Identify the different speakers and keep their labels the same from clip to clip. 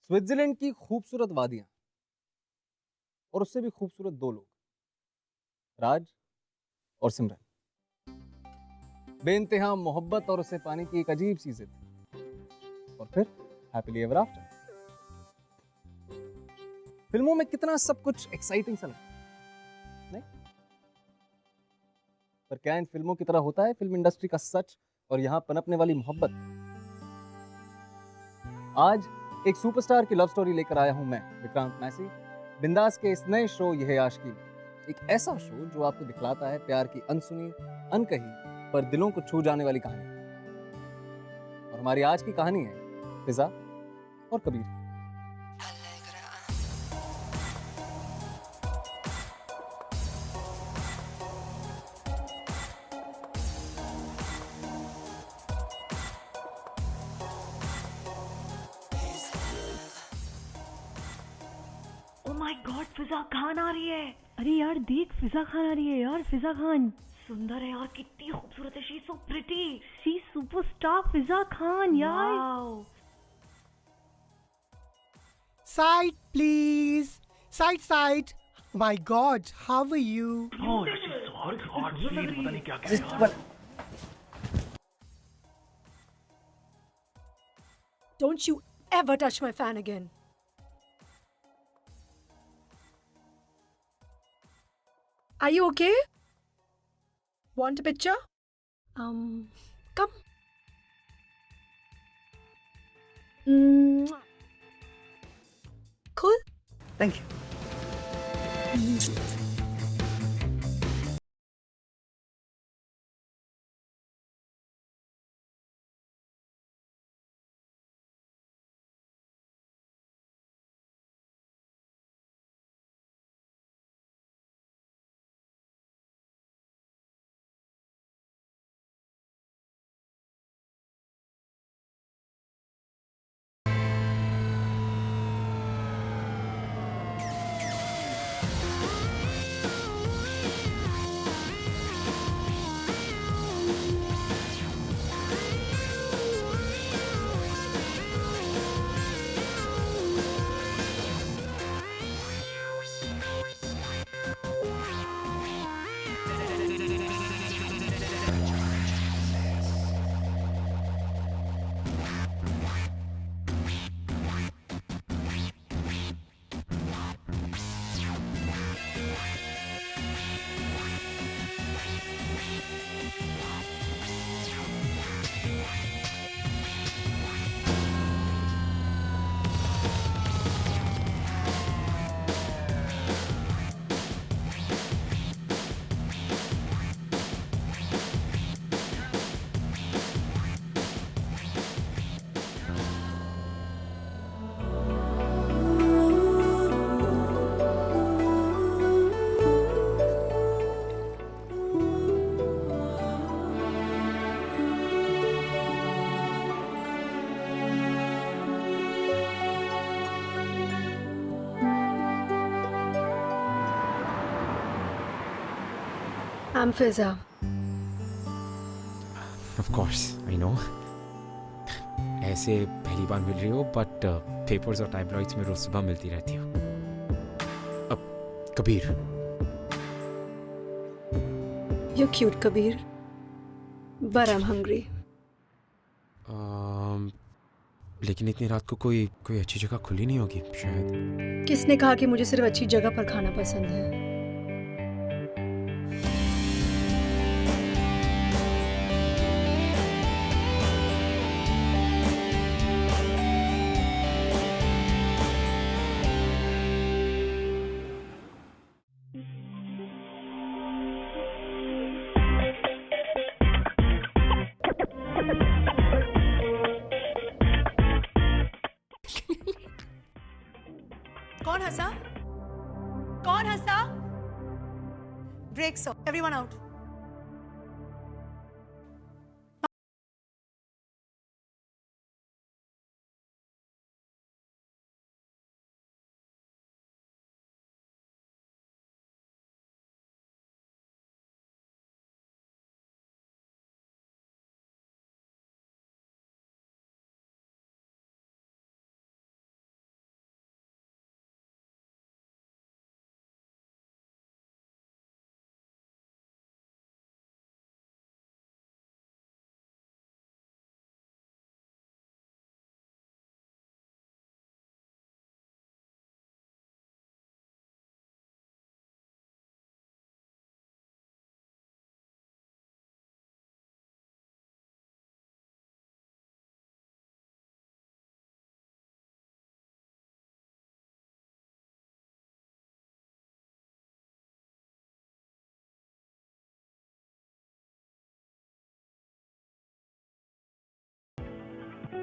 Speaker 1: Switzerland की खूबसूरत वादियां और उससे भी खूबसूरत दो लोग, राज और सिमरन। बेइंतहा मोहब्बत और उसे पाने की एक अजीब सी जिद, और फिर हैप्पीली एवर आफ्टर। फिल्मों में कितना सब कुछ एक्साइटिंग सा लगता है, नहीं? पर क्या इन फिल्मों की तरह होता है फिल्म इंडस्ट्री का सच और यहां पनपने वाली मोहब्बत? आज एक सुपरस्टार की लव स्टोरी लेकर आया हूं मैं, विक्रांत मैसी, बिंदास के इस नए शो यह है आशिकी। एक ऐसा शो जो आपको दिखलाता है प्यार की अनसुनी, अनकही पर दिलों को छू जाने वाली कहानी। और हमारी आज की कहानी है फिजा और कबीर की।
Speaker 2: Oh my God, फिजा खान आ रही है। अरे यार देख, फिजा खान आ रही है यार। फिजा खान सुंदर है यार, कितनी खूबसूरत है। She so pretty, she superstar Fiza Khan यार।
Speaker 3: Side, please. Side. My God, how are you?
Speaker 2: Oh, she's so hot, sweet, पता नहीं क्या क्या यार।
Speaker 4: Don't you ever touch my fan again. Are you okay? Want a picture? Come. Mwah. Cool?
Speaker 3: Thank you.
Speaker 4: I'm Fiza.
Speaker 5: Of course, I know. ऐसे पहली बार मिल रही हो, but papers और टाइमलाइट्स में रोज सुबह मिलती रहती हो। अब Kabir,
Speaker 4: You're cute, Kabir. But I'm hungry.
Speaker 5: लेकिन इतनी रात को कोई अच्छी जगह खुली नहीं होगी शायद।
Speaker 4: किसने कहा कि मुझे सिर्फ अच्छी जगह पर खाना पसंद है?
Speaker 6: कौन हंसा? Breaks, everyone out.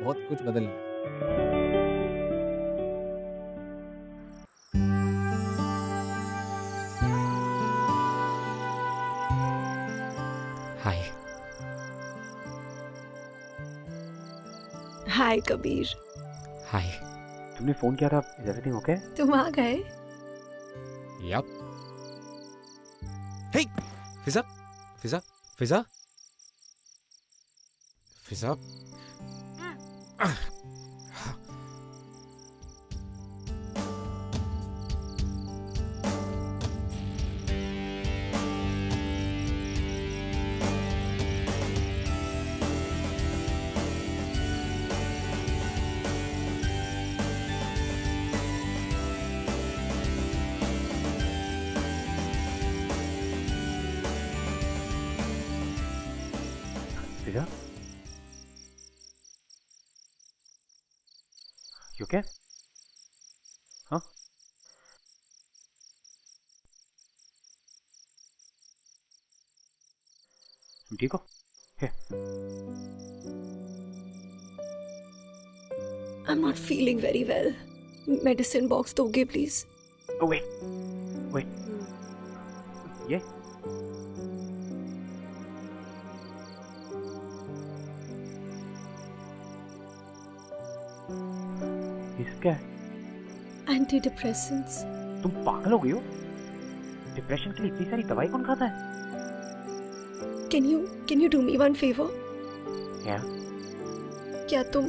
Speaker 1: बहुत कुछ बदल गया।
Speaker 5: हाय।
Speaker 4: हाय कबीर,
Speaker 5: हाय।
Speaker 7: तुमने फोन किया था, इज एवरीथिंग ओके?
Speaker 4: तुम आ गए?
Speaker 5: Yep. Hey Fiza, Fiza, Fiza, Fiza.
Speaker 7: Fiza, you okay? हाँ? तुम ठीक हो? Here.
Speaker 4: I'm not feeling very well. Medicine box दोगे please?
Speaker 7: Oh wait, wait. ये? ये सब क्या है?
Speaker 4: Antidepressants.
Speaker 7: तुम पागल हो गई हो? डिप्रेशन के लिए इतनी सारी दवाई कौन खाता है?
Speaker 4: Can you do me one favor?
Speaker 7: क्या?
Speaker 4: क्या तुम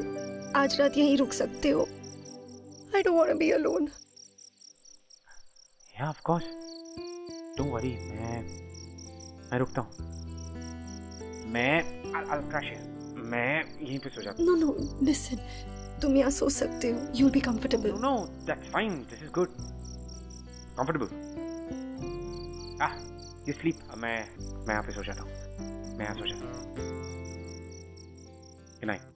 Speaker 4: आज रात यहीं रुक सकते हो? I don't want to be alone.
Speaker 7: Yeah, of course. Don't worry, मैं रुकता हूँ। I'll crash here. मैं यहीं पे सो जाता हूँ।
Speaker 4: No, listen. तुम यहाँ सो सकते हो. You'll be comfortable.
Speaker 7: No, that's fine. This is good. Comfortable. You sleep. मैं यहाँ पे सो जाता हूँ। मैं यहाँ सो जाता हूँ। Good night.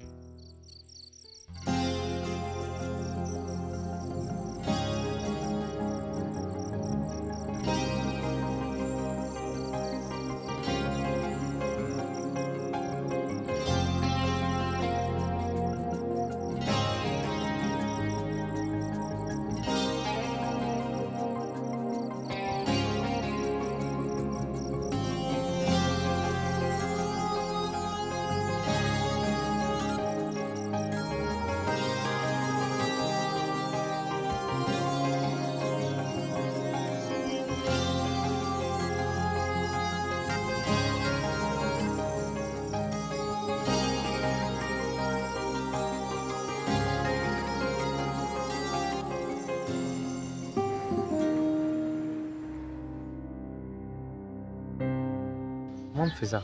Speaker 5: Come on, Fiza.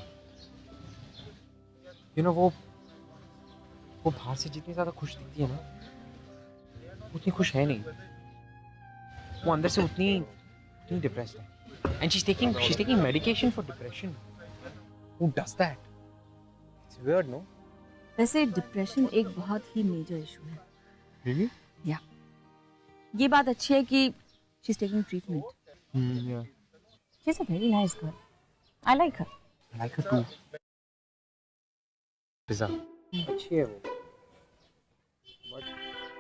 Speaker 5: You know वो बाहर से जितनी ज्यादा खुश दिखती है ना, उतनी खुश है नहीं। वो अंदर से उतनी डिप्रेस्ड है। And she's taking medication for depression. Who does that? It's weird, no?
Speaker 2: वैसे डिप्रेशन एक बहुत ही मेजर इशू है।
Speaker 5: Really?
Speaker 2: या ये बात अच्छी है कि she is taking treatment.
Speaker 5: Yeah.
Speaker 2: She is a very nice girl. I like her.
Speaker 5: I like her too. फिजा अच्छी है वो।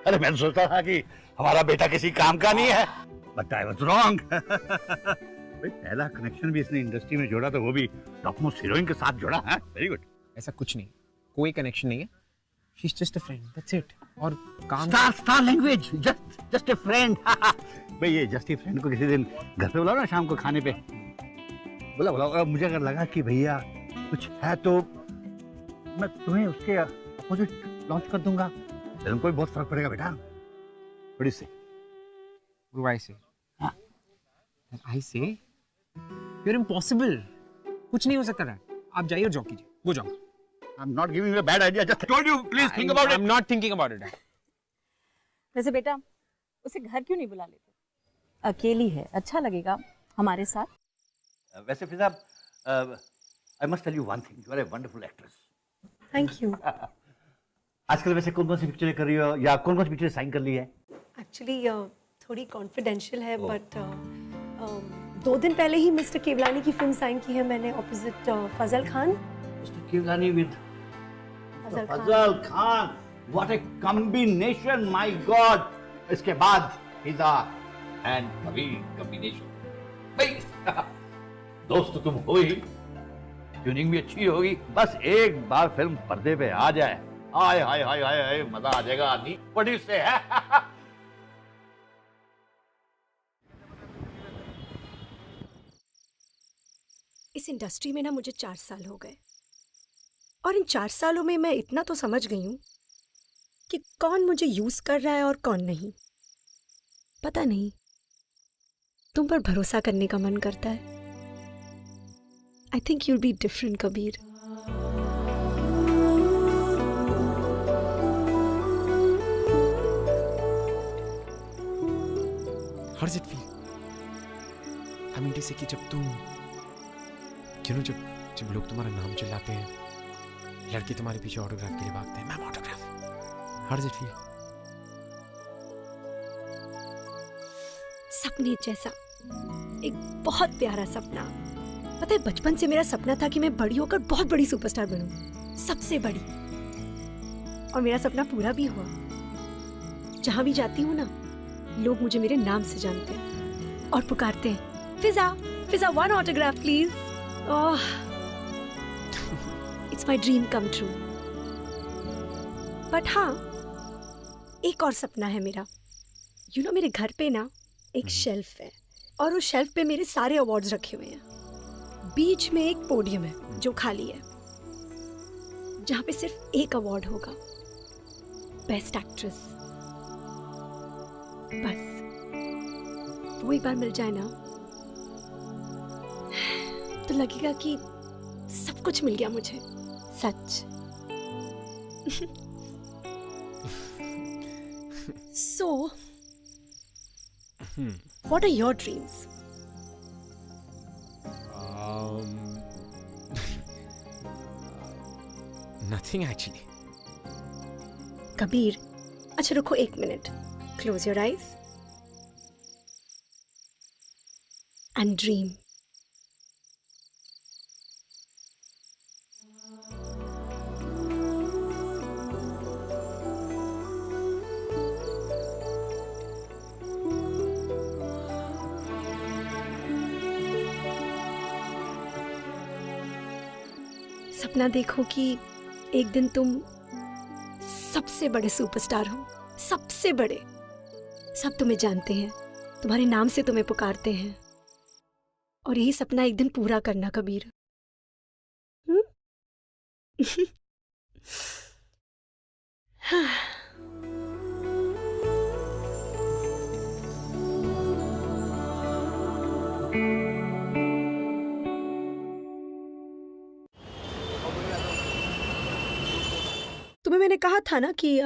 Speaker 8: अरे मैंने सोचता था कि हमारा बेटा किसी काम का नहीं है,
Speaker 6: बट आई वाज रॉन्ग। भाई पहला कनेक्शन भी इसने इंडस्ट्री में जोड़ा तो वो भी टॉप मोस्ट हीरोइन के साथ जोड़ा है। Very good.
Speaker 5: ऐसा कुछ नहीं, कोई कनेक्शन नहीं है। She is just a friend, that's it. और काम
Speaker 6: star language, just a friend. भाई ये जस्ट अ फ्रेंड को किसी दिन घर पे बुलाओ ना, शाम को खाने पे बुला। मुझे अगर लगा कि भैया कुछ है तो मैं तुम्हें उसके अपोजिट लॉन्च कर दूंगा, तुमको भी बहुत फर्क पड़ेगा बेटा। बड़ी से
Speaker 5: I say, I say, you're impossible. कुछ नहीं हो सकता है। आप जाइए और जॉब कीजिए। वो जाओ।
Speaker 6: I'm not giving you a bad idea. Just told you. Please think about it.
Speaker 5: I'm not thinking about it.
Speaker 8: वैसे बेटा उसे घर क्यों नहीं बुला लेते? अकेली है, अच्छा लगेगा हमारे साथ।
Speaker 6: वैसे फिजा, I must tell you one thing. You are a wonderful actress.
Speaker 4: Thank you.
Speaker 6: आजकल वैसे कौन-कौन सी पिक्चरें कर रही हो या कौन-कौन सी पिक्चरें साइन कर ली है?
Speaker 4: एक्चुअली थोड़ी कॉन्फिडेंशियल है, बट 2 दिन पहले ही मिस्टर केवलानी की फिल्म साइन की है मैंने opposite Fazal Khan.
Speaker 6: Mister Kewalani with Fazal Khan, what a combination, my god. इसके बाद फिजा एंड कबीर कॉम्बिनेशन। भाई दोस्त तो तुम हो ही, ट्यूनिंग भी अच्छी होगी। बस एक बार फिल्म पर्दे पे आ जाए, हाय हाय हाय हाय हाय, मजा आ जाएगा आदमी। बड़ी से है।
Speaker 4: इस इंडस्ट्री में ना मुझे 4 साल हो गए, और इन 4 सालों में मैं इतना तो समझ गई हूँ कि कौन मुझे यूज कर रहा है और कौन नहीं। पता नहीं, तुम पर भरोसा करने का मन करता है। I think you'll be different Kabir.
Speaker 5: How does it feel? I mean to say कि जब तुम जब लोग तुम्हारा नाम चिल्लाते हैं, लड़के तुम्हारे पीछे ऑटोग्राफ के लिए भागते हैं, ma'am autograph. How does it feel?
Speaker 4: सपने जैसा, एक बहुत प्यारा सपना। पता है, बचपन से मेरा सपना था कि मैं बड़ी होकर बहुत बड़ी सुपरस्टार बनूं, सबसे बड़ी। और मेरा सपना पूरा भी हुआ। जहां भी जाती हूँ ना, लोग मुझे मेरे नाम से जानते हैं और पुकारते हैं, फिजा, फिजा, 1 autograph please. Oh, it's my dream come true. But हाँ, एक और सपना है मेरा। यू नो, मेरे घर पे ना एक शेल्फ है, और उस शेल्फ पे मेरे सारे अवार्ड्स रखे हुए हैं। बीच में एक पोडियम है जो खाली है, जहां पे सिर्फ एक अवार्ड होगा, बेस्ट एक्ट्रेस। बस वो एक बार मिल जाए ना, तो लगेगा कि सब कुछ मिल गया मुझे, सच। So, what are your dreams?
Speaker 5: Nothing actually.
Speaker 4: Kabir, अच्छा रुको 1 minute. Close your eyes and dream. सपना देखो कि एक दिन तुम सबसे बड़े सुपरस्टार हो, सबसे बड़े। सब तुम्हें जानते हैं, तुम्हारे नाम से तुम्हें पुकारते हैं। और यही सपना एक दिन पूरा करना कबीर। तुम्हें मैंने कहा था ना कि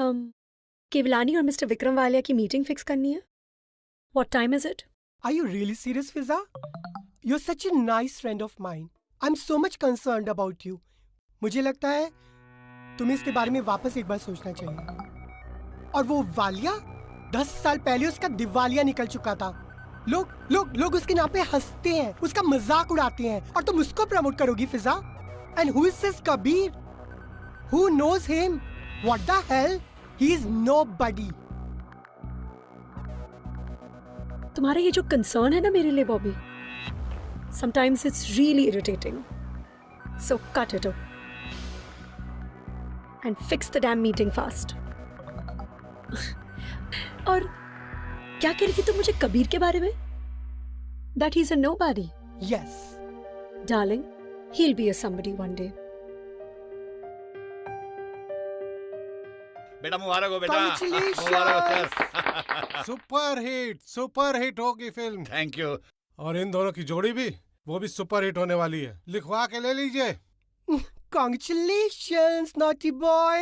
Speaker 4: केवलानी और मिस्टर विक्रम वालिया की मीटिंग फिक्स करनी है। What time is it?
Speaker 3: Are you really serious, Fiza? You're such a nice friend of mine. I'm so much concerned about you. मुझे लगता है तुम्हें इसके बारे में वापस एक बार सोचना चाहिए। और वो वालिया, 10 साल पहले उसका दिवालिया निकल चुका था। लोग उसके नाम पे हंसते हैं, उसका मजाक उड़ाते हैं, और तुम उसको प्रमोट करोगी फिजा? And who is this Kabir? Who knows him? What the hell? He is nobody.
Speaker 4: तुम्हारा ये जो कंसर्न है ना मेरे लिए Bobby, sometimes it's really irritating, so cut it and fix the dam meeting fast. और क्या कह रही थी तुम मुझे कबीर के बारे में? That he is a nobody.
Speaker 3: Yes
Speaker 4: darling, he'll be a somebody one day.
Speaker 6: बेटा मुबारक हो बेटा।
Speaker 3: Congratulations!
Speaker 6: मुबारक हो सर।
Speaker 9: सुपर हिट होगी फिल्म।
Speaker 6: Thank you.
Speaker 9: और इन दोनों की जोड़ी भी, वो भी सुपर हिट होने वाली है। लिखवा के ले लीजिए।
Speaker 3: Congratulations, naughty boy.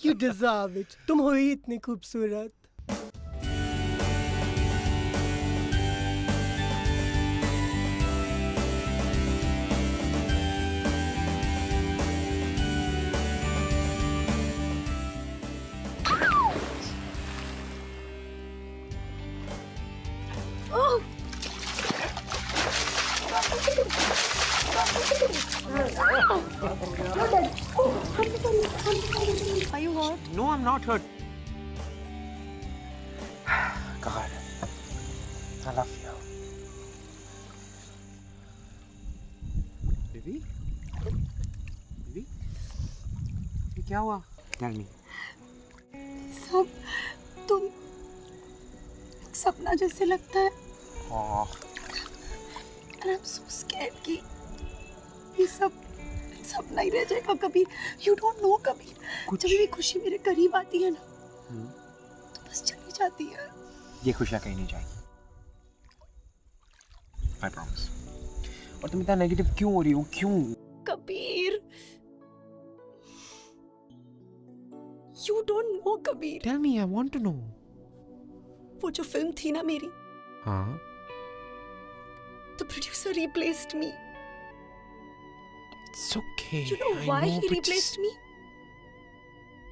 Speaker 3: You deserve it. तुम हो ही इतनी खूबसूरत।
Speaker 4: Are you hurt?
Speaker 5: No, I'm not hurt. God, I love you. Baby? Baby? ये क्या हुआ? Tell me.
Speaker 4: सब तुम एक सपना जैसे लगता है।
Speaker 5: Oh,
Speaker 4: And I'm so scared कि ये सब सपना ही रह जाएगा कभी। You don't know कभी जब भी खुशी मेरे करीब आती है ना, तो बस चली जाती है।
Speaker 5: ये खुशियाँ कहीं नहीं जाएगी। I promise. और तुम इतना नेगेटिव क्यों हो रही हो? क्यों?
Speaker 4: Kabir, You don't know Kabir.
Speaker 5: Tell me, I want to know.
Speaker 4: वो जो फिल्म थी ना मेरी,
Speaker 5: हाँ?
Speaker 4: the producer replaced me.
Speaker 5: It's okay.
Speaker 4: You know
Speaker 5: I
Speaker 4: why
Speaker 5: know,
Speaker 4: he
Speaker 5: but
Speaker 4: replaced me?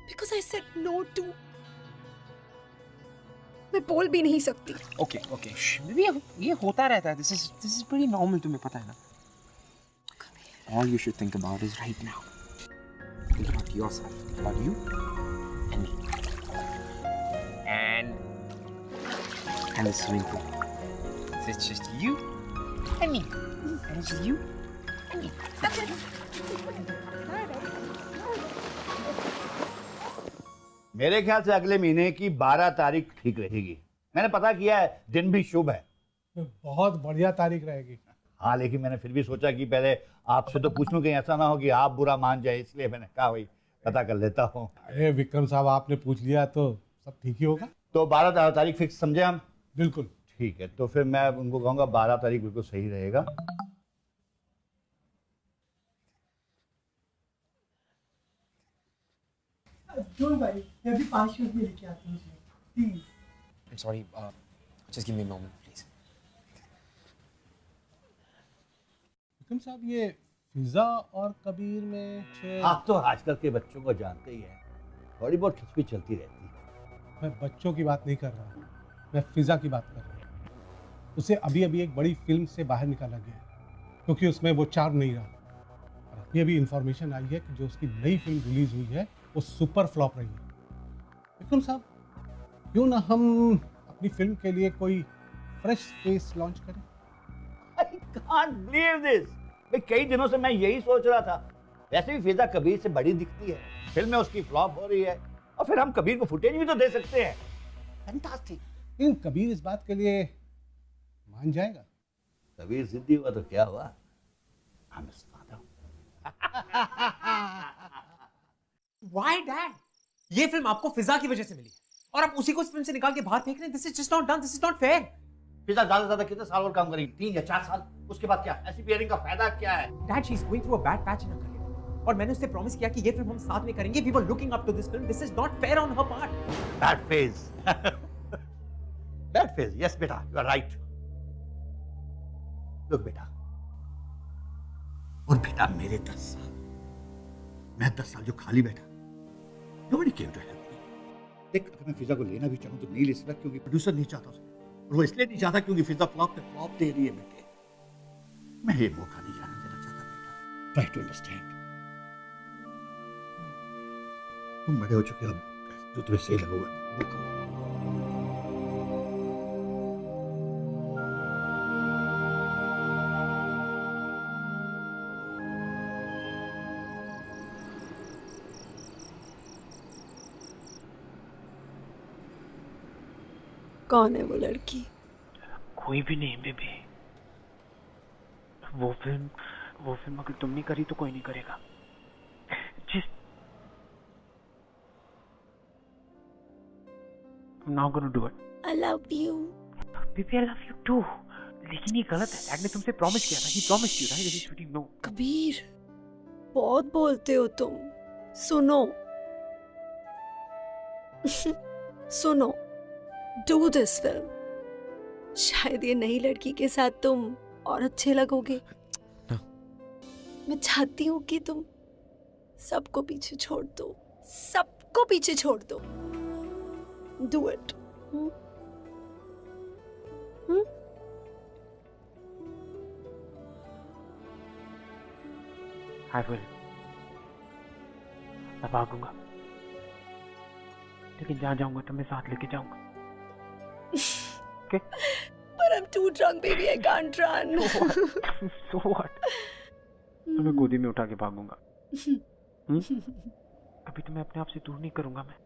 Speaker 4: Because I said no to. मैं बोल भी नहीं सकती।
Speaker 5: Okay, okay. Maybe ये होता रहता है. This is pretty normal. तुम्हें पता है ना? All you should think about is right now. Think about yourself. Think about you and me. And the swimming pool. So it's just you and me. And it's just you and me. That's it.
Speaker 6: मेरे ख्याल से अगले महीने की 12 तारीख ठीक रहेगी। मैंने पता किया है, दिन भी शुभ है।
Speaker 9: बहुत बढ़िया तारीख रहेगी।
Speaker 6: हाँ, लेकिन मैंने फिर भी सोचा कि पहले आपसे तो पूछ लूं, कहीं ऐसा ना हो कि आप बुरा मान जाए, इसलिए मैंने कहा भाई पता कर लेता हूँ।
Speaker 9: अरे विक्रम साहब, आपने पूछ लिया तो सब ठीक ही होगा।
Speaker 6: तो 12 तारीख फिक्स समझे हम?
Speaker 9: बिल्कुल
Speaker 6: ठीक है, तो फिर मैं उनको कहूँगा 12 तारीख बिल्कुल सही रहेगा।
Speaker 3: Don't worry, मैं अभी 5 मिनट में लेके आती हूँ, please.
Speaker 5: I'm sorry. Just give me a moment, please.
Speaker 9: Vikram साहब, ये फिजा और कबीर में
Speaker 6: आप तो आजकल के बच्चों को जानते ही हैं, थोड़ी बहुत खिचपिच चलती रहती है।
Speaker 9: मैं बच्चों की बात नहीं कर रहा, मैं फिजा की बात कर रहा हूँ। उसे अभी अभी एक बड़ी फिल्म से बाहर निकाला गया क्योंकि उसमें वो चार्म नहीं रहा। और अभी अभी इंफॉर्मेशन आई है कि जो उसकी नई फिल्म रिलीज हुई है वो सुपर फ्लॉप रही है। विक्रम साहब, क्यों ना हम अपनी फिल्म के लिए कोई फ्रेश फेस लॉन्च करें?
Speaker 6: I can't believe this। भाई कई दिनों से मैं यही सोच रहा था। वैसे भी फिजा कबीर से बड़ी दिखती है, फिल्म में उसकी फ्लॉप हो रही है, और फिर हम कबीर को फुटेज भी तो दे सकते हैं। फैंटास्टिक।
Speaker 9: लेकिन कबीर इस बात के लिए मान जाएगा?
Speaker 6: कबीर जिद्दी हुआ तो क्या हुआ? I'm his father।
Speaker 5: Why, Dad? ये फिल्म आपको फिजा की वजह से मिली और आप उसी को इस फिल्म से निकाल के बाहर फेंक रहे हैं। This is just not done. This is not fair.
Speaker 6: फिजा ज्यादा से ज्यादा कितने साल और काम करेंगी? 3 या 4 साल। उसके बाद क्या? ऐसी पेयरिंग का फायदा क्या है?
Speaker 5: Dad, she's going through a bad patch in her career. और मैंने उससे प्रॉमिस किया कि ये फिल्म हम साथ में करेंगे. We were looking up to this film. This is not fair on her part.
Speaker 6: That phase। That phase। Yes, बेटा, you are right। Look, बेटा, और बेटा मेरे 10 साल, मैं 10 साल जो खाली बैठा, nobody came to help me। देख, अगर मैं फिजा को लेना भी चाहूँ तो नहीं ले सकता क्योंकि प्रोड्यूसर नहीं चाहता उसे, और वो इसलिए नहीं चाहता क्योंकि फिजा फ्लॉप पे फ्लॉप दे रही है बेटे। मैं ये मौका नहीं जाने देना चाहता बेटा। Try to understand. तुम बड़े हो चुके हो, अब जो तुम्हें सही लगेगा वो करो।
Speaker 4: कौन है वो लड़की?
Speaker 7: कोई भी नहीं बेबी। वो फिल्म अगर तुम नहीं करी तो कोई नहीं करेगा। Just I'm now gonna do it.
Speaker 4: I love you.
Speaker 7: Baby, I love you too. लेकिन ये गलत है। डैड ने तुमसे प्रॉमिस किया था। He promised you, right? He's shooting no.
Speaker 4: Kabir, बहुत बोलते हो तुम। सुनो सुनो, do this film. शायद ये नई लड़की के साथ तुम और अच्छे लगोगे।
Speaker 5: No.
Speaker 4: मैं चाहती हूँ कि तुम सबको पीछे छोड़ दो, सबको पीछे छोड़ दो। Do it.
Speaker 7: I will. मैं भागूंगा, लेकिन जहाँ जाऊंगा तो मैं साथ लेके जाऊंगा। Okay?
Speaker 4: But I'm too drunk, baby. I can't run.
Speaker 7: So what? तो मैं गोदी में उठा के भागूंगा। कभी तो मैं अपने आप से दूर नहीं करूंगा। मैं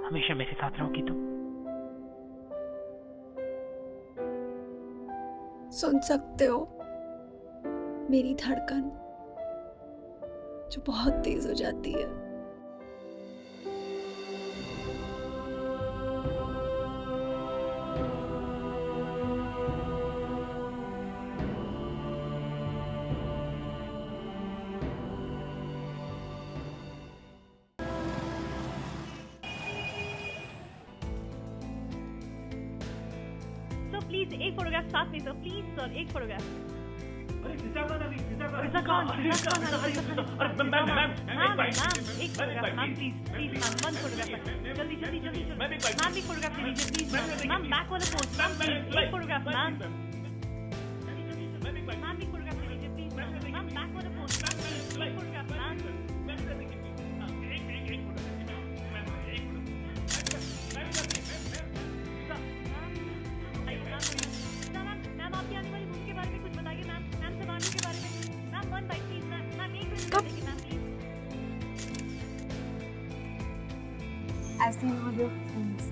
Speaker 7: हमेशा मेरे साथ रहोगी तुम।
Speaker 4: सुन सकते हो मेरी धड़कन जो बहुत तेज हो जाती है।
Speaker 2: सर प्लीज एक फोटोग्राफ साथ में सर, प्लीज सर एक फोटोग्राफ।
Speaker 6: अरे फिजा खान अभी फिजा खान
Speaker 2: फिजा खान एक photograph ma'am, please please ma'am, one photograph जल्दी जल्दी जल्दी। मैम एक फोटोग्राफ ले लीजिए प्लीज मैम, बैक वाला पोज मैम, एक फोटोग्राफ मैम। मैम एक फोटोग्राफ ले लीजिए प्लीज मैम, बैक वाला पोज मैम, एक फोटोग्राफ मैम। मैम आपकी आने वाली मूवी के बारे में कुछ बताइए मैम, मैम सवानी के बारे में ma'am, one byte please ma'am, ma'am एक मिनट देखिए ma'am please.
Speaker 10: I've seen all your films.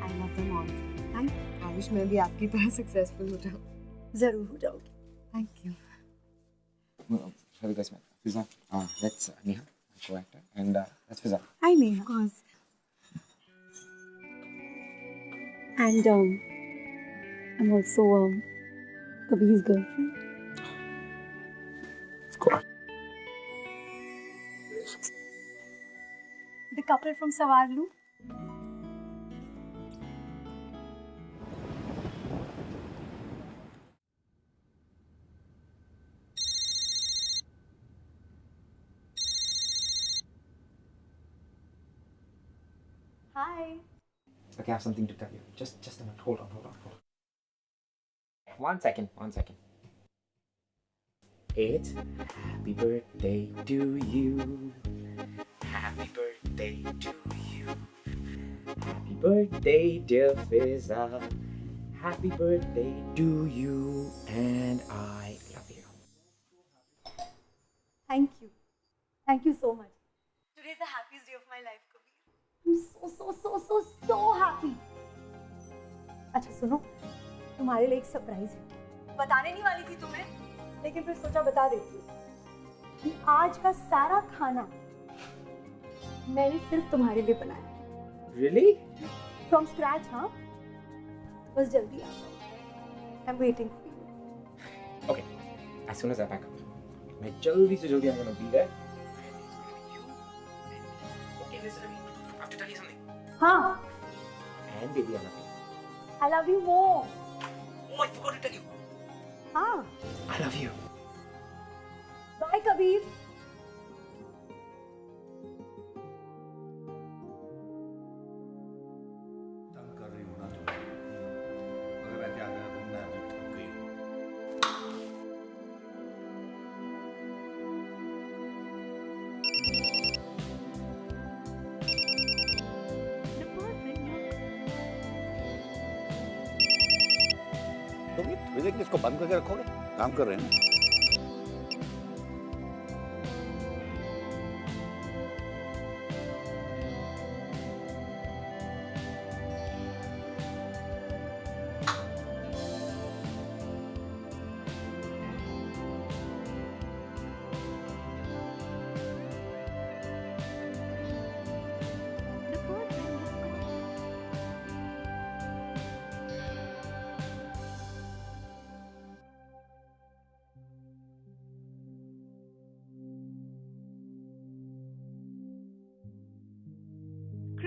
Speaker 10: I love them all. Thank you. I wish मैं भी आपकी तरह successful हो जाऊँ.
Speaker 4: जरूर हो जाओगी।
Speaker 10: Thank you.
Speaker 5: Shall we guys meet? Fiza. That's Neha, my co-actor, and that's Fiza.
Speaker 10: Hi Neha. Of course.
Speaker 4: And I'm also Kabir's girlfriend.
Speaker 5: Of course.
Speaker 10: The couple from Sawarlu. Hi.
Speaker 5: Okay, I have something to tell you. Just a minute. Hold on. One second. It's happy birthday to you. Happy birthday to you. Happy birthday, dear Fiza. Happy birthday to you, and I love you.
Speaker 10: Thank you. Thank you so much. Today is the happiest day of my life, Kabir. I'm so happy. अच्छा सुनो, तुम्हारे लिए एक surprise है। बताने नहीं वाली थी तुम्हें, लेकिन फिर सोचा बता देती हूँ कि आज का सारा खाना मैंने सिर्फ तुम्हारे लिए बनाया।
Speaker 5: Really?
Speaker 10: From scratch, हाँ? बस जल्दी आ जाओ। I'm waiting for you.
Speaker 5: Okay. As soon as I pack up, मैं जल्दी से जल्दी I'm gonna be there. Okay, listen to me. I have to tell you something.
Speaker 10: हाँ?
Speaker 5: And baby, I love you.
Speaker 10: I love you more.
Speaker 5: Oh, I forgot to tell you.
Speaker 10: हाँ?
Speaker 5: I love you.
Speaker 10: Bye, Kabir.
Speaker 6: तंग कर रही हूँ ना तुम। अगर मैं क्या करा तो मैं अभी थक गई हूँ। तुम ये थोड़ी देर के लिए इसको बंद करके रखोगे? काम कर रहे हैं ना?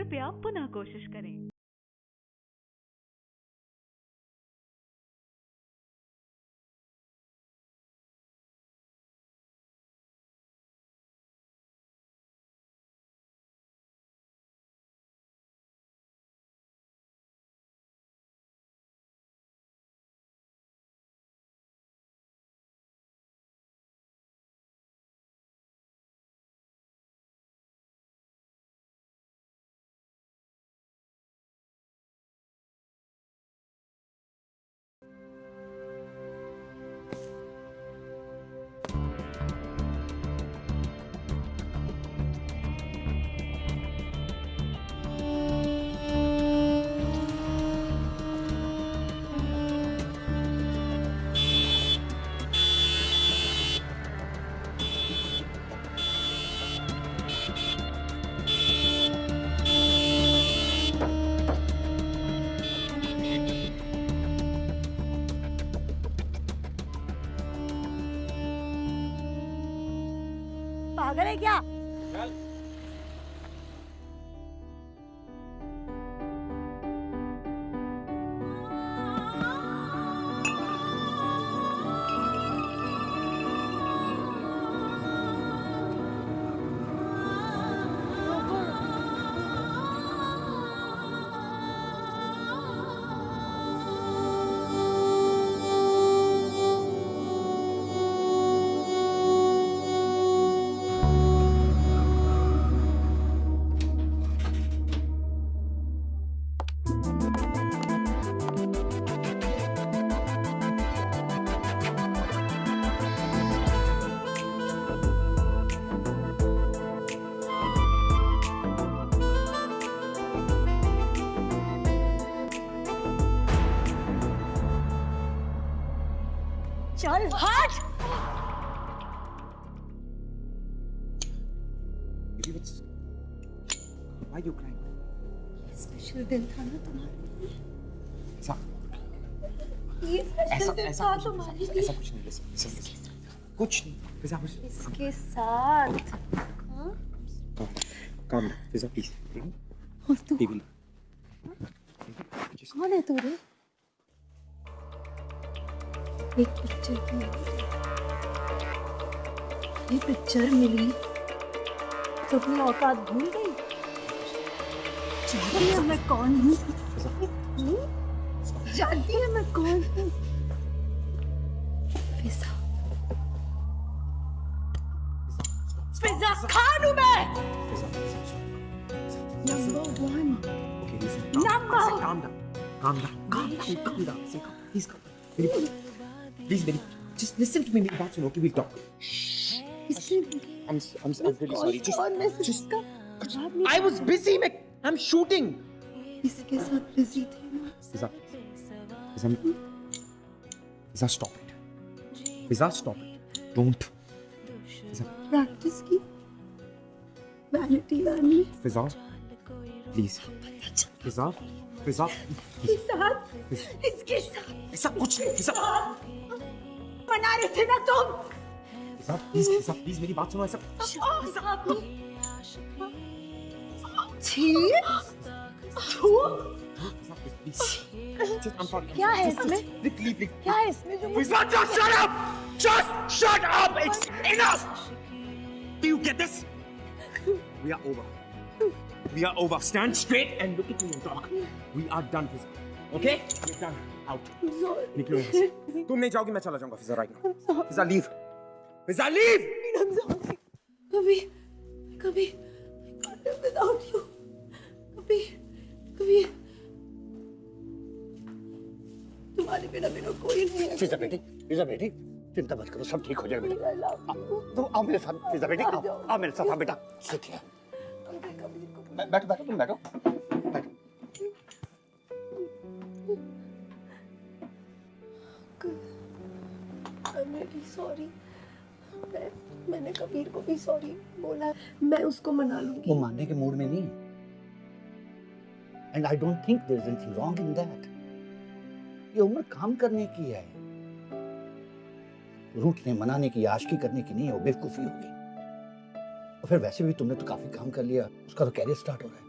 Speaker 2: कृपया पुनः कोशिश करें।
Speaker 10: पागल है क्या? चल हट।
Speaker 5: Why are you crying?
Speaker 10: Special दिन था ना तुम्हारे लिए।
Speaker 5: ऐसा
Speaker 10: ये स्पेशल दिन था तुम्हारे लिए।
Speaker 5: ऐसा कुछ नहीं, listen, कुछ नहीं, फिजा कुछ
Speaker 10: इसके साथ हाँ?
Speaker 5: काम ना, फिजा प्लीज,
Speaker 10: और तू
Speaker 5: टीवी
Speaker 10: कौन है तू रे? एक पिक्चर की ये पिक्चर मिली तो अपनी औकात भूल गई। जानती है मैं कौन हूँ? जानती है मैं कौन हूँ? फिजा फिजा खान हूँ मैं। Number 1। Number
Speaker 5: Please, baby, just listen to me. मेरी बात सुनो, okay? We'll talk. I'm really sorry. Just. I was busy, man. I'm shooting.
Speaker 10: इसके साथ बिजी थे ना।
Speaker 5: Fiza, stop it. Fiza, stop it. Don't.
Speaker 10: Practice की वैनिटी वाली
Speaker 5: Fiza, please. Fiza.
Speaker 10: इसके साथ
Speaker 5: ऐसा कुछ नहीं, Fiza.
Speaker 10: मना रहे थे ना तुम।
Speaker 5: Fiza, please, मेरी बात सुनो, ऐसा.
Speaker 10: क्या है इसमें? क्या है इसमें जो
Speaker 5: Fiza, just shut up! Just shut up! It's enough! Do you get this? We are over. We are over. Stand straight and look at me and talk. We are done, Fiza. Okay? We're done. Out. निकलो यहाँ से. तुम नहीं जाओगी, मैं चला जाऊँगा, Fiza, right now. Fiza, leave. Fiza, leave!
Speaker 10: कभी I can't live without you. कभी तुम्हारे बिना मेरा कोई नहीं है।
Speaker 6: फिजा बेटी, चिंता मत करो, सब ठीक हो जाएगा बेटा। तुम आओ मेरे साथ, फिजा बेटी, आओ मेरे साथ, आओ बेटा। बैठो, तुम बैठो।
Speaker 10: I'm really sorry. मैंने कबीर को भी सॉरी बोला, मैं उसको मना लूंगी।
Speaker 6: वो मानने के मूड में नहीं। And I don't think there is anything wrong in that. ये उम्र काम करने की है, रूठने मनाने की, आशिकी करने की नहीं है। वो बेवकूफी होगी। और फिर वैसे भी तुमने तो काफी काम कर लिया, उसका तो कैरियर स्टार्ट हो रहा है।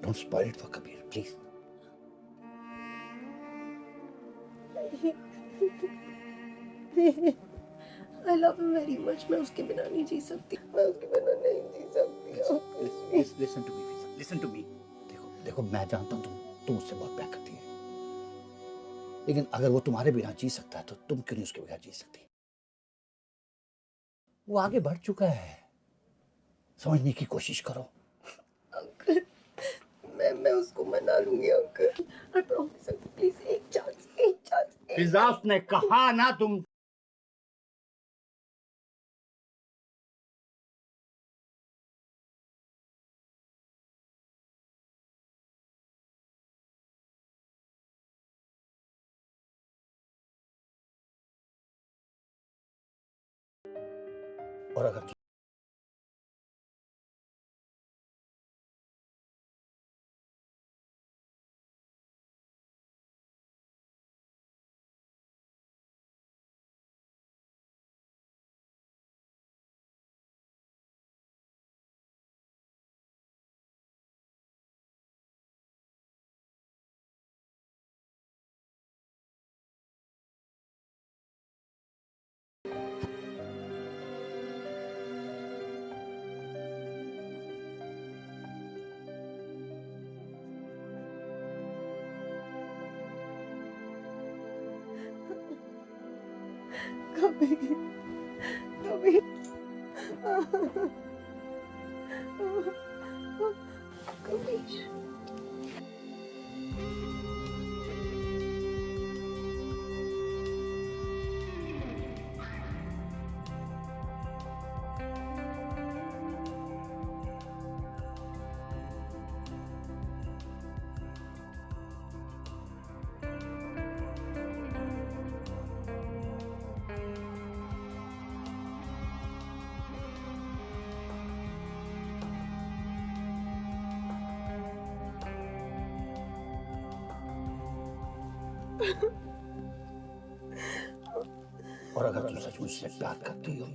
Speaker 6: Don't spoil it for Kabir, please.
Speaker 4: I love him very much. मैं उसके बिना नहीं जी सकती. मैं उसके बिना नहीं जी सकती.
Speaker 6: Listen to me, Fiza. Listen to me. देखो मैं जानता हूँ तुम उससे बहुत प्यार करती है, लेकिन अगर वो तुम्हारे बिना जी सकता है तो तुम क्यों नहीं उसके बगैर जी सकती? वो आगे बढ़ चुका है, समझने की कोशिश करो.
Speaker 4: अंकल, मैं उसको मना लूंगी uncle. I promise uncle, please एक चांस.
Speaker 6: फिजा, उसने कहा ना तुम. और अगर
Speaker 4: कभी और अगर तुम सचमुच से प्यार करती हो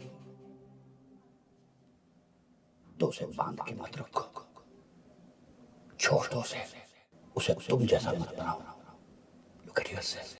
Speaker 4: तो उसे बांध के मत रखो, छोड़ दो उसे तुम जैसा मत बनाओ. Look at yourself.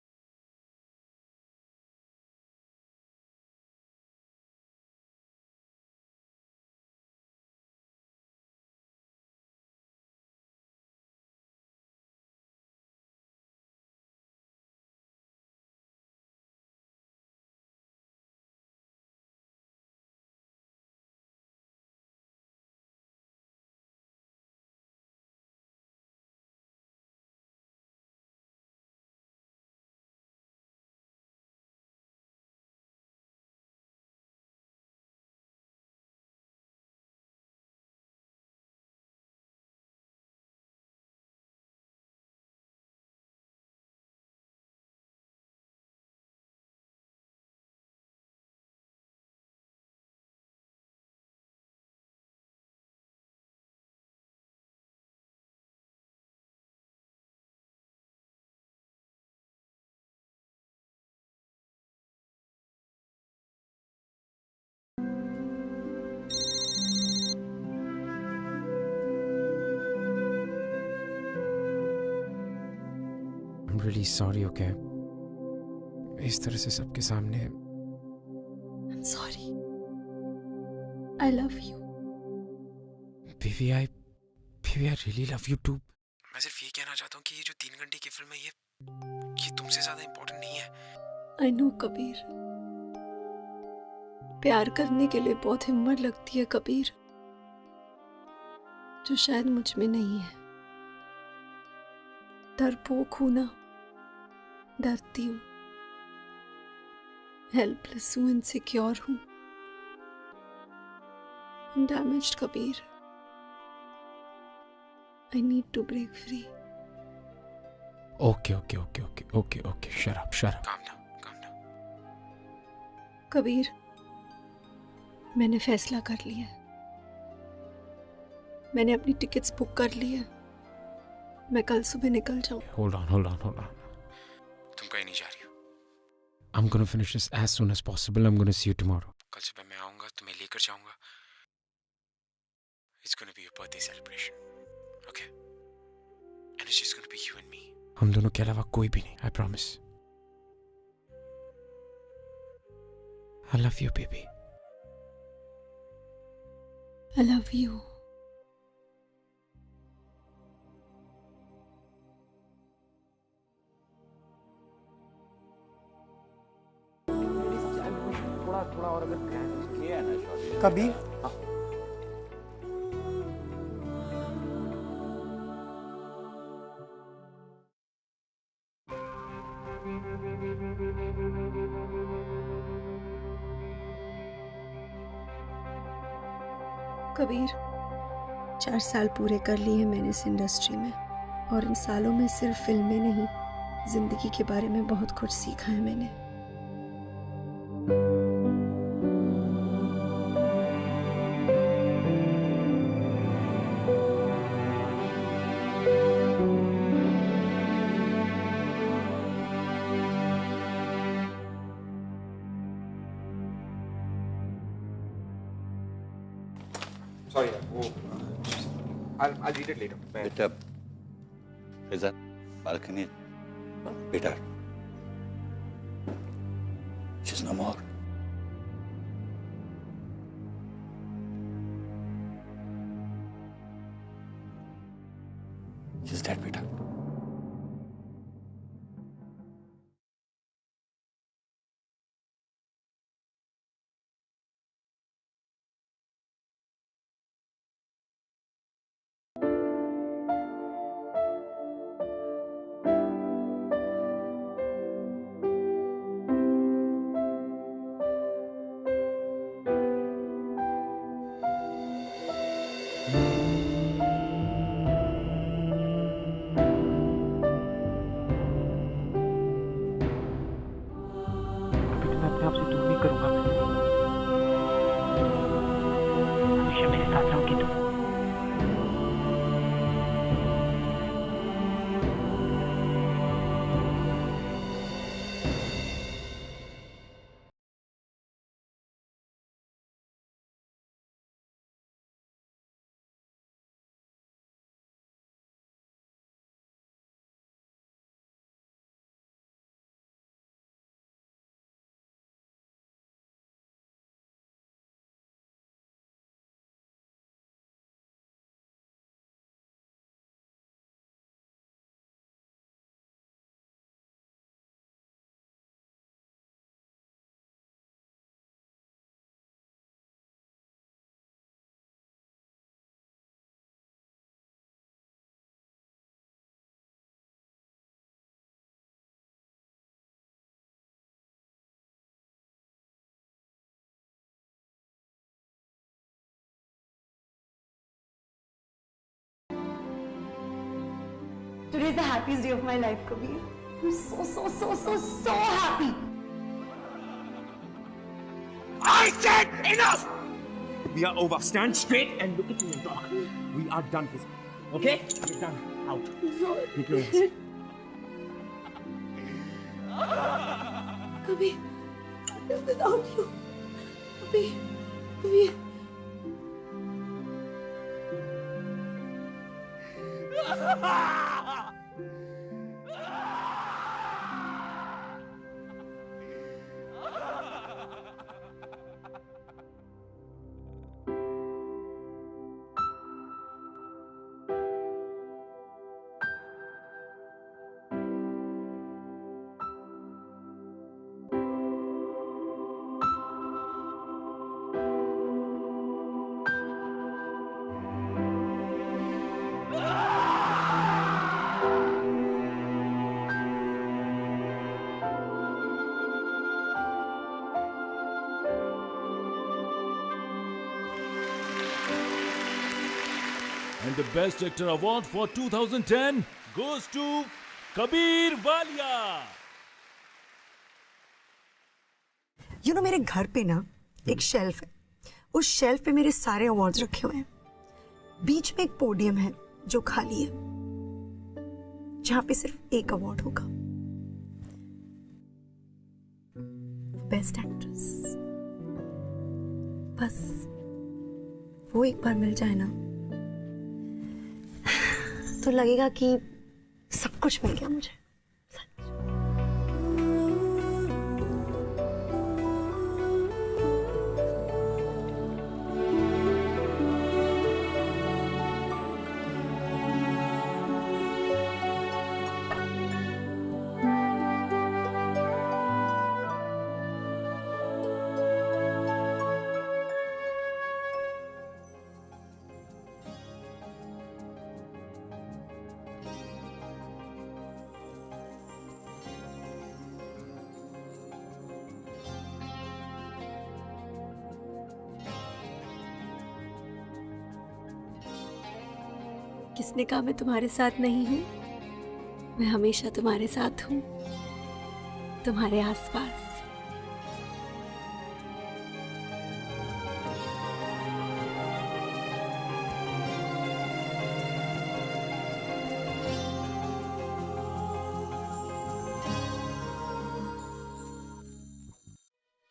Speaker 5: I'm really sorry, okay? इस तरह से सबके सामने.
Speaker 4: I'm sorry. I love you.
Speaker 5: Baby, I really love you too. मैं सिर्फ ये कहना चाहता हूँ कि ये जो 3 घंटे की फिल्म है ये तुमसे ज्यादा इम्पोर्टेंट नहीं है.
Speaker 4: I know Kabir. प्यार करने के लिए बहुत हिम्मत लगती है कबीर, जो शायद मुझ में नहीं है. डरपोक हूं ना, डरती हूँ, हेल्पलेस हूँ, इनसिक्योर हूँ. I'm damaged Kabir. I need to break free.
Speaker 5: Okay. Shut up. Calm down.
Speaker 4: Kabir, मैंने फैसला कर लिया है. मैंने अपनी टिकट्स बुक कर ली है. मैं कल सुबह निकल जाऊँ.
Speaker 5: Hold on. तुम कहीं नहीं जा रही हो. I'm gonna finish this as soon as possible. I'm gonna see you tomorrow. कल सुबह मैं आऊँगा, तुम्हें लेकर जाऊँगा. It's gonna be your birthday celebration. Okay? is just going to be you and me. हम दोनों के अलावा कोई भी नहीं. I promise. I love you, baby.
Speaker 4: I love you.
Speaker 5: थोड़ा और अगर ध्यान
Speaker 6: किया ना शॉट
Speaker 3: कबीर,
Speaker 4: कबीर, 4 साल पूरे कर लिए हैं मैंने इस इंडस्ट्री में, और इन सालों में सिर्फ फिल्में नहीं, जिंदगी के बारे में बहुत कुछ सीखा है मैंने.
Speaker 5: Sorry, I'll read it later.
Speaker 6: बेटा फिजा बालकनी बेटा she's no more. She's dead बेटा.
Speaker 10: Today is the happiest day of my life, Kabir. I'm so happy.
Speaker 5: I said enough! We are over. Stand straight and look at me and talk. We are done, Fiza. Okay? We're done. Out. Take your hands.
Speaker 4: Kabir, I can't live without you. Kabir.
Speaker 11: And the Best Actor Award for 2010 goes to Kabir Walia.
Speaker 4: You know, मेरे घर पे ना एक shelf है. उस shelf पे मेरे सारे अवार्ड्स रखे हुए हैं. बीच में एक पोडियम है जो खाली है, जहां पे सिर्फ एक अवार्ड होगा, बेस्ट एक्ट्रेस. बस वो एक बार मिल जाए ना तो लगेगा कि कुछ मिल गया मुझे। किसने कहा मैं तुम्हारे साथ नहीं हूँ? मैं हमेशा तुम्हारे साथ हूँ, तुम्हारे आसपास।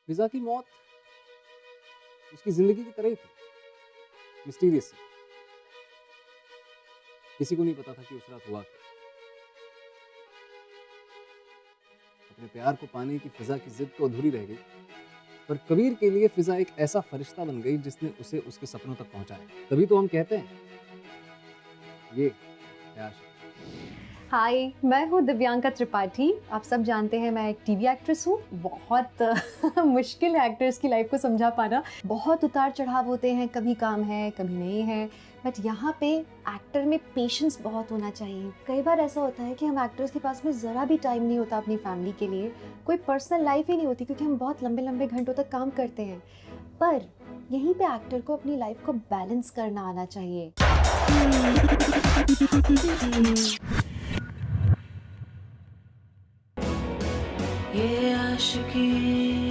Speaker 1: फिजा की मौत उसकी जिंदगी की तरह ही थी, मिस्टीरियस। किसी को नहीं पता था कि उस रात हुआ क्या। अपने प्यार को पाने की फिजा की जिद तो अधूरी रह गई, पर कबीर के लिए फिजा एक ऐसा फरिश्ता बन गई जिसने उसे उसके सपनों तक पहुंचाया। तभी तो हम कहते हैं ये है आशिक।
Speaker 12: हाय, मैं हूँ दिव्यांका त्रिपाठी। आप सब जानते हैं मैं एक टीवी एक्ट्रेस हूँ। बहुत मुश्किल है एक्टर्स की लाइफ को समझा पाना। बहुत उतार चढ़ाव होते हैं, कभी काम है कभी नहीं है, बट यहाँ पे एक्टर में पेशेंस बहुत होना चाहिए। कई बार ऐसा होता है कि हम एक्टर्स के पास में ज़रा भी टाइम नहीं होता अपनी फैमिली के लिए, कोई पर्सनल लाइफ ही नहीं होती, क्योंकि हम बहुत लंबे लंबे घंटों तक काम करते हैं। पर यहीं पे एक्टर को अपनी लाइफ को बैलेंस करना आना चाहिए।
Speaker 13: ये आशिकी